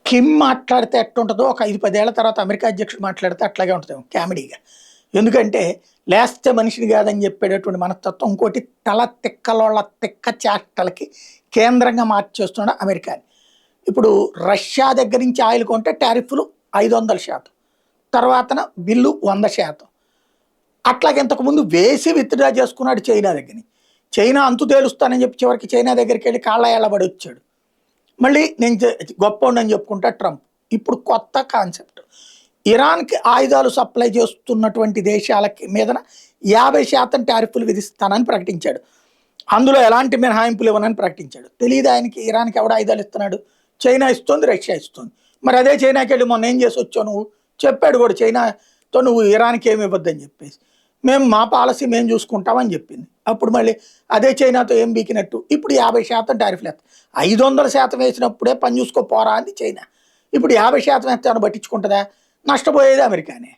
Kim మాట్లాడితే ఎట్టుంటుందో ఒక 5-10 ఏళ్ల తర్వాత అమెరికా అధ్యక్షుడు మాట్లాడితే అట్లాగే ఉంటుంది కామెడీగా. ఎందుకంటే లేస్తే మనిషిని కాదని చెప్పేటటువంటి మనస్తత్వం. ఇంకోటి తల తిక్కలోళ్ళ తిక్క చేష్టలకి కేంద్రంగా మార్చేస్తున్నాడు అమెరికాని. ఇప్పుడు రష్యా దగ్గర నుంచి ఆయిల్ కొంటే టారిఫ్లు 500%, తర్వాతన బిల్లు 100%. అట్లాగే ఇంతకుముందు వేసి విత్డ్రా చేసుకున్నాడు చైనా దగ్గర. చైనా అంతు తేలుస్తానని చెప్పి చివరికి చైనా దగ్గరికి వెళ్ళి కాళ్ళ ఏళ్ళబడి వచ్చాడు. మళ్ళీ నేను గొప్పోడని చెప్పుకుంటా ట్రంప్. ఇప్పుడు కొత్త కాన్సెప్ట్, ఇరాన్కి ఆయుధాలు సప్లై చేస్తున్నటువంటి దేశాలకి మీదన 50% టారిఫ్లు విధిస్తానని ప్రకటించాడు. అందులో ఎలాంటి మినహాయింపులు ఇవ్వనని ప్రకటించాడు. తెలియదు ఆయనకి ఇరాన్కి ఎవడ ఆయుధాలు ఇస్తున్నాడు? చైనా ఇస్తుంది, రష్యా ఇస్తుంది. మరి అదే చైనాకి వెళ్ళి మొన్న ఏం చేసి వచ్చావు నువ్వు? చెప్పాడు కూడా చైనాతో నువ్వు ఇరాన్కి ఏమి ఇవ్వద్దని చెప్పేసి. మేము మా పాలసీ మేము చూసుకుంటామని చెప్పింది. అప్పుడు మళ్ళీ అదే చైనాతో ఏం బీకినట్టు ఇప్పుడు 50% టారిఫ్లు వేస్తాం. 500% వేసినప్పుడే పని చూసుకోపోరా అంది చైనా. ఇప్పుడు 50% వేస్తామని పట్టించుకుంటుందా? నష్టపోయేది అమెరికానే.